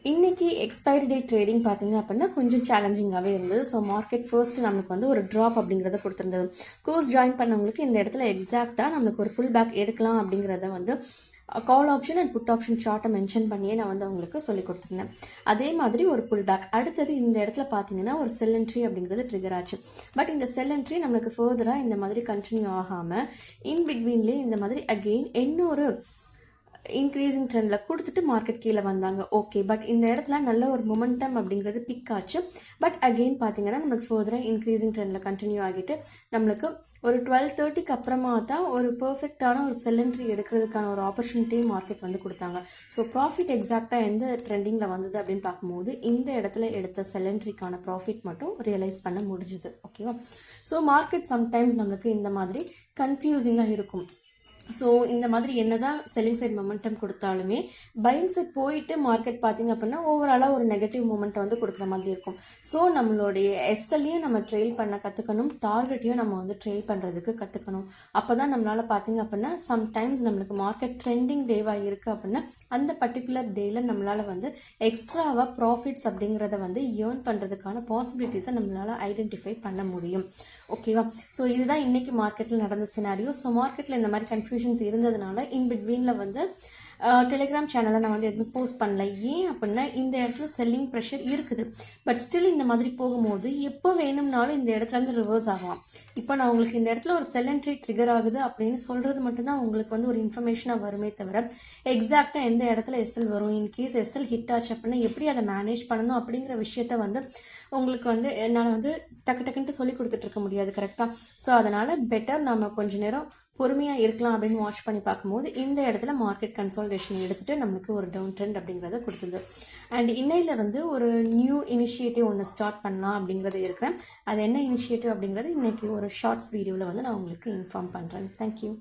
இன்னைக்கு expiry date trading பார்த்தீங்க அப்படின்னா கொஞ்சம் சேலஞ்சிங்காகவே இருந்தது. ஸோ மார்க்கெட் ஃபர்ஸ்ட் நம்மளுக்கு வந்து ஒரு ட்ராப் அப்படிங்கிறத கொடுத்துருந்தது. கோர்ஸ் ஜாயின் பண்ணவங்களுக்கு இந்த இடத்துல எக்ஸாக்டாக நம்மளுக்கு ஒரு புல் பேக் எடுக்கலாம் அப்படிங்கிறத வந்து call option and put option ஷார்ட்டை மென்ஷன் பண்ணியே நான் வந்து அவங்களுக்கு சொல்லி கொடுத்துருந்தேன். அதே மாதிரி ஒரு புல் பேக் அடுத்தது இந்த இடத்துல பார்த்தீங்கன்னா ஒரு செல் என்ட்ரி அப்படிங்கிறது ட்ரிகர் ஆச்சு. பட் இந்த செல் என்ட்ரி நம்மளுக்கு ஃபர்தராக இந்த மாதிரி கண்டினியூ ஆகாமல் இன் பிட்வீன்லேயே இந்த மாதிரி அகெயின் இன்னொரு இன்க்ரீசிங் ட்ரெண்டில் கொடுத்துட்டு மார்க்கெட் கீழே வந்தாங்க. ஓகே, பட் இந்த இடத்துல நல்ல ஒரு மொமெண்டம் அப்படிங்கிறது பிக் ஆச்சு. பட் அகெயின் பார்த்தீங்கன்னா நம்மளுக்கு ஃபர்தராக இன்க்ரீசிங் ட்ரெண்டில் கண்டினியூ ஆகிட்டு நம்மளுக்கு ஒரு 12:30க்கு அப்புறமா தான் ஒரு பர்ஃபெக்டான ஒரு செல் என்ட்ரி எடுக்கிறதுக்கான ஒரு ஆப்பர்ச்சுனிட்டியும் மார்க்கெட் வந்து கொடுத்தாங்க. ஸோ ப்ராஃபிட் எக்ஸாக்டாக எந்த ட்ரெண்டிங்கில் வந்தது அப்படின்னு பார்க்கும்போது இந்த இடத்துல எடுத்த செல் என்ட்ரிக்கான ப்ராஃபிட் மட்டும் ரியலைஸ் பண்ண முடிஞ்சுது. ஓகேவா? ஸோ மார்க்கெட் சம்டைம்ஸ் நம்மளுக்கு இந்த மாதிரி கன்ஃபியூசிங்காக இருக்கும். ஸோ இந்த மாதிரி என்னதான் செல்லிங் சைட் மொமெண்டம் கொடுத்தாலுமே பையிங் சைட் போயிட்டு மார்க்கெட் பார்த்தீங்க அப்படின்னா ஓவராலாக ஒரு நெகட்டிவ் மொமெண்ட்டை வந்து கொடுக்குற மாதிரி இருக்கும். ஸோ நம்மளுடைய எஸ்எல்லையும் நம்ம ட்ரெயில் பண்ண கற்றுக்கணும், டார்கெட்டையும் நம்ம வந்து ட்ரெயில் பண்ணுறதுக்கு கற்றுக்கணும். அப்போ தான் நம்மளால் பார்த்தீங்க அப்படின்னா சம்டைம்ஸ் நம்மளுக்கு மார்க்கெட் ட்ரெண்டிங் டேவாக இருக்குது அப்படின்னா அந்த பர்டிகுலர் டேயில் நம்மளால் வந்து எக்ஸ்ட்ராவாக ப்ராஃபிட்ஸ் அப்படிங்கிறத வந்து ஏர்ன் பண்ணுறதுக்கான பாசிபிலிட்டிஸை நம்மளால் ஐடென்டிஃபை பண்ண முடியும். ஓகேவா? ஸோ இதுதான் இன்றைக்கி மார்க்கெட்டில் நடந்த சினாரியோ. ஸோ மார்க்கெட்டில் இந்த மாதிரி கன்ஃபியூஷன்ஸ் இருந்ததுனால இன் பிட்வீனில் வந்து டெலிகிராம் சேனலை நான் வந்து எதுவும் போஸ்ட் பண்ணல. ஏன் அப்படின்னா இந்த இடத்துல செல்லிங் ப்ரெஷர் இருக்குது. பட் ஸ்டில் இந்த மாதிரி போகும்போது எப்போ வேணும்னாலும் இந்த இடத்துல இருந்து ரிவர்ஸ் ஆகலாம். இப்போ நான் உங்களுக்கு இந்த இடத்துல ஒரு செல் என்ட்ரி ட்ரிகர் ஆகுது அப்படின்னு சொல்கிறது மட்டும்தான் உங்களுக்கு வந்து ஒரு இன்ஃபர்மேஷனாக வருமே தவிர எக்ஸாக்டாக எந்த இடத்துல எஸ்எல் வரும், இன்கேஸ் எஸ்எல் ஹிட் ஆச்சு அப்படின்னா எப்படி அதை மேனேஜ் பண்ணணும் அப்படிங்கிற விஷயத்த வந்து உங்களுக்கு வந்து என்னால் வந்து டக்குன்ட்டு சொல்லி கொடுத்துட்ருக்க முடியாது. கரெக்டாக? ஸோ அதனால் பெட்டர் நம்ம கொஞ்சம் நேரம் பொறுமையாக இருக்கலாம் அப்படின்னு வாட்ச் பண்ணி பார்க்கும்போது இந்த இடத்துல மார்க்கெட் கன்சால்டேஷன் எடுத்துகிட்டு நம்மளுக்கு ஒரு டவுன் ட்ரெண்ட் அப்படிங்கிறத கொடுத்தது. அண்ட் இன்னையிலேருந்து ஒரு நியூ இனிஷியேட்டிவ் ஒன்று ஸ்டார்ட் பண்ணலாம் அப்படிங்கிறது இருக்கிறேன். அது என்ன இனிஷியேட்டிவ் அப்படிங்கிறது இன்றைக்கி ஒரு ஷார்ட்ஸ் வீடியோவில் வந்து நான் உங்களுக்கு இன்ஃபார்ம் பண்ணுறேன். தேங்க்யூ.